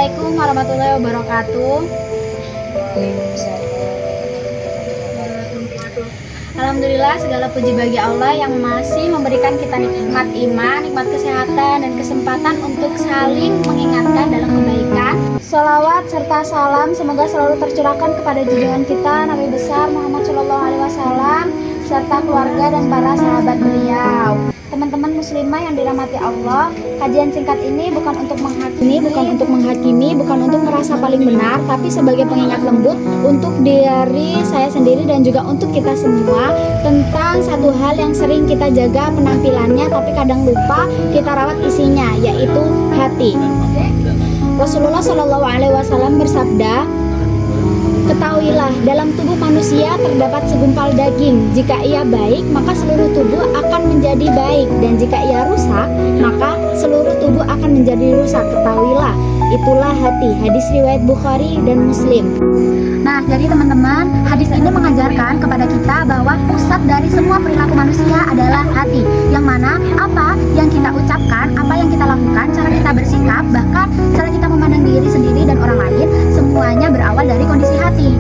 Assalamualaikum warahmatullahi wabarakatuh. Alhamdulillah, segala puji bagi Allah yang masih memberikan kita nikmat iman, nikmat kesehatan, dan kesempatan untuk saling mengingatkan dalam kebaikan. Sholawat serta salam semoga selalu tercurahkan kepada junjungan kita Nabi besar Muhammad SAW serta keluarga dan para sahabat beliau. Teman-teman muslimah yang dirahmati Allah, kajian singkat ini bukan untuk menghakimi, bukan untuk merasa paling benar, tapi sebagai pengingat lembut untuk diri saya sendiri dan juga untuk kita semua tentang satu hal yang sering kita jaga penampilannya tapi kadang lupa kita rawat isinya, yaitu hati. Rasulullah SAW bersabda, "Ketahuilah, dalam tubuh manusia terdapat segumpal daging. Jika ia baik, maka seluruh tubuh akan menjadi baik, dan jika ia rusak, maka seluruh tubuh akan menjadi rusak. Ketahuilah, itulah hati." Hadis riwayat Bukhari dan Muslim. Nah, jadi teman-teman, hadis ini mengajarkan kepada kita bahwa pusat dari semua perilaku manusia adalah hati. Yang mana apa yang kita ucapkan, apa yang kita lakukan, cara kita bersikap, bahkan cara kita memandang diri sendiri dan orang lain, semuanya berawal dari kondisi hati.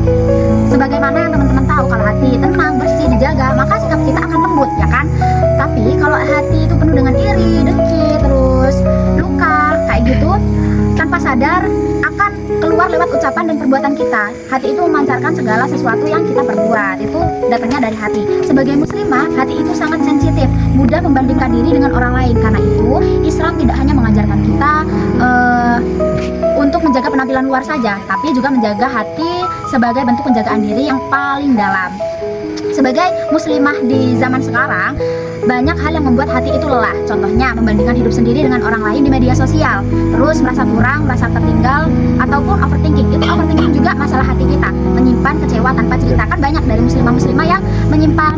Sebagaimana yang teman-teman tahu, kalau hati tenang, bersih, dijaga, maka sikap kita akan lembut, ya kan? Tapi kalau hati itu penuh dengan iri, dengki, terus luka, kayak gitu, tanpa sadar akan keluar lewat ucapan dan perbuatan kita. Hati itu memancarkan segala sesuatu yang kita perbuat. Itu datangnya dari hati. Sebagai muslimah, hati itu sangat sensitif, mudah membandingkan diri dengan orang lain. Karena itu, Islam tidak hanya mengajarkan kita untuk menjaga penampilan luar saja, tapi juga menjaga hati sebagai bentuk penjagaan diri yang paling dalam. Sebagai muslimah di zaman sekarang, banyak hal yang membuat hati itu lelah. Contohnya, membandingkan hidup sendiri dengan orang lain di media sosial, terus merasa kurang, merasa tertinggal, ataupun overthinking. Itu overthinking juga masalah hati kita, menyimpan kecewa tanpa cerita. Kan banyak dari muslimah-muslimah yang menyimpan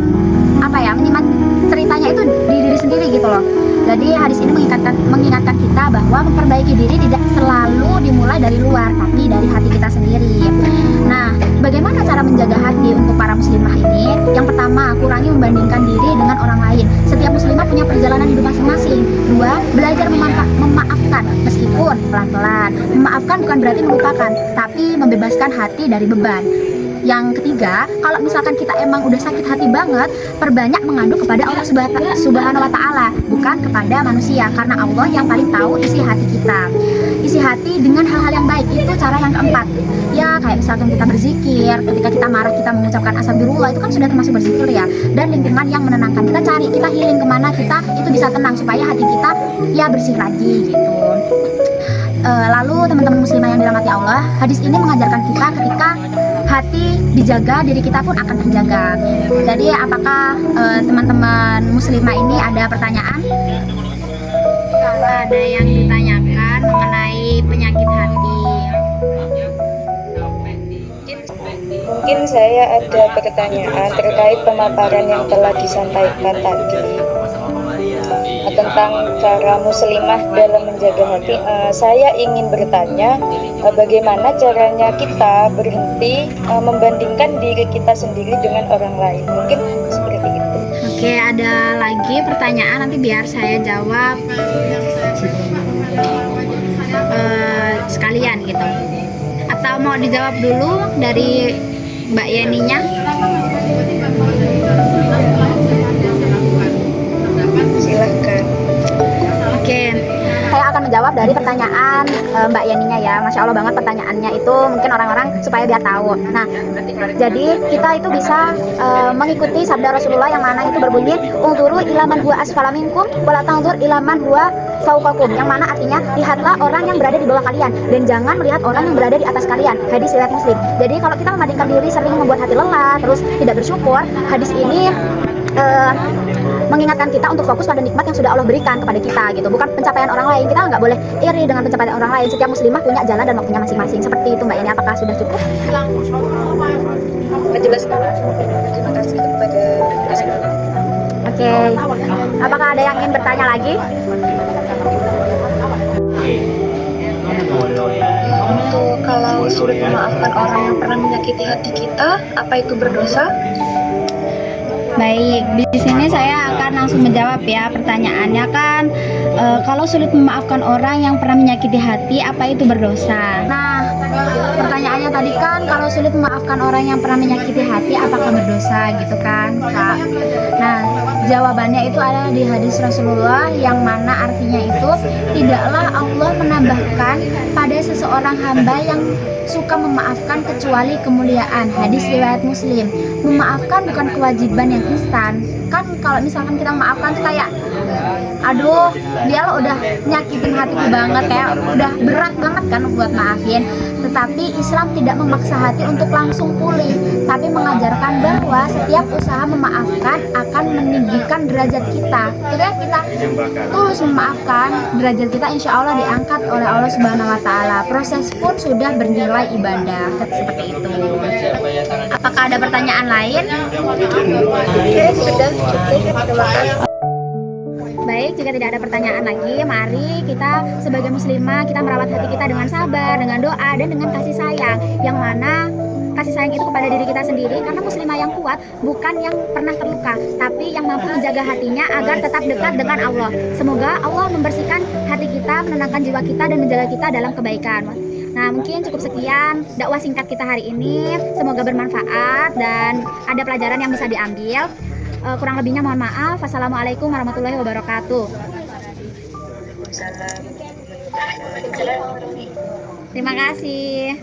ceritanya itu di diri sendiri gitu loh. Jadi hadis ini mengingatkan kita bahwa memperbaiki diri tidak selalu dimulai dari luar, tapi dari hati kita sendiri. Nah, bagaimana cara menjaga hati untuk para muslimah ini? Yang pertama, kurangi membandingkan diri dengan orang lain. Setiap muslimah punya perjalanan hidup masing-masing. Dua, belajar memaafkan meskipun pelan-pelan. Memaafkan bukan berarti melupakan, tapi membebaskan hati dari beban. Yang ketiga, kalau misalkan kita emang udah sakit hati banget, perbanyak mengadu kepada Allah Subhanahu wa Ta'ala, bukan kepada manusia, karena Allah yang paling tahu isi hati kita. Isi hati dengan hal-hal yang baik, itu cara yang keempat. Ya, kayak misalkan kita berzikir, ketika kita marah kita mengucapkan astagfirullah, itu kan sudah termasuk berzikir ya. Dan lingkungan yang menenangkan, kita healing kemana kita itu bisa tenang, supaya hati kita ya bersih lagi gitu. Lalu teman-teman muslimah yang dirahmati Allah, hadis ini mengajarkan kita ketika hati dijaga, diri kita pun akan terjaga. Jadi apakah teman-teman muslimah ini ada pertanyaan? Kalau ada yang ditanyakan mengenai penyakit hati. Mungkin saya ada pertanyaan terkait pemaparan yang telah disampaikan tadi tentang cara muslimah dalam menjaga hati. Saya ingin bertanya, bagaimana caranya kita berhenti membandingkan diri kita sendiri dengan orang lain? Mungkin seperti itu. Oke, ada lagi pertanyaan, nanti biar saya jawab sekalian gitu. Atau mau dijawab dulu dari Mbak Yeninya? Silahkan. Oke, saya akan menjawab dari pertanyaan Mbak Yeninya ya. Masya Allah banget pertanyaannya itu, mungkin orang-orang supaya biar tahu. Nah, jadi kita itu bisa mengikuti sabda Rasulullah yang mana itu berbunyi, "Unzuru ila man huwa asfala minkum wa la tanzur ila man huwa fawqakum." Yang mana artinya, lihatlah orang yang berada di bawah kalian dan jangan melihat orang yang berada di atas kalian. Hadis riwayat Muslim. Jadi kalau kita membandingkan diri sering membuat hati lelah, terus tidak bersyukur, hadis ini mengingatkan kita untuk fokus pada nikmat yang sudah Allah berikan kepada kita gitu, bukan pencapaian orang lain. Kita nggak boleh iri dengan pencapaian orang lain. Setiap muslimah punya jalan dan waktunya masing-masing. Seperti itu Mbak Ini, apakah sudah cukup? Menjelaskan. Terima kasih kepada Oke. Apakah ada yang ingin bertanya lagi? Untuk kalau sulit memaafkan orang yang pernah menyakiti hati kita, apa itu berdosa? Baik, di sini saya akan langsung menjawab ya pertanyaannya kan. Kalau sulit memaafkan orang yang pernah menyakiti hati, apa itu berdosa? Nah, pertanyaannya tadi kan kalau sulit memaafkan orang yang pernah menyakiti hati, apakah berdosa gitu kan, Kak? Nah, jawabannya itu ada di hadis Rasulullah yang mana artinya itu tidaklah Allah menambahkan pada seseorang hamba yang suka memaafkan kecuali kemuliaan. Hadis riwayat Muslim. Memaafkan bukan kewajiban yang instan. Kan kalau misalkan kita memaafkan tuh kayak aduh, dia lo udah nyakitin hatiku banget ya, udah berat banget kan buat maafin. Tetapi Islam tidak memaksa hati untuk langsung pulih, tapi mengajarkan bahwa setiap usaha memaafkan akan meninggikan derajat kita. Ketika kita tulus memaafkan, derajat kita insya Allah diangkat oleh Allah Subhanahu Wa Taala. Proses pun sudah bernilai ibadah seperti itu. Apakah ada pertanyaan lain? Sudah cukup, terima kasih. Baik, jika tidak ada pertanyaan lagi, mari kita sebagai muslimah kita merawat hati kita dengan sabar, dengan doa, dan dengan kasih sayang. Yang mana kasih sayang itu kepada diri kita sendiri, karena muslimah yang kuat bukan yang pernah terluka, tapi yang mampu menjaga hatinya agar tetap dekat dengan Allah. Semoga Allah membersihkan hati kita, menenangkan jiwa kita, dan menjaga kita dalam kebaikan. Nah, mungkin cukup sekian dakwah singkat kita hari ini. Semoga bermanfaat dan ada pelajaran yang bisa diambil. Kurang lebihnya mohon maaf. Wassalamualaikum warahmatullahi wabarakatuh. Terima kasih.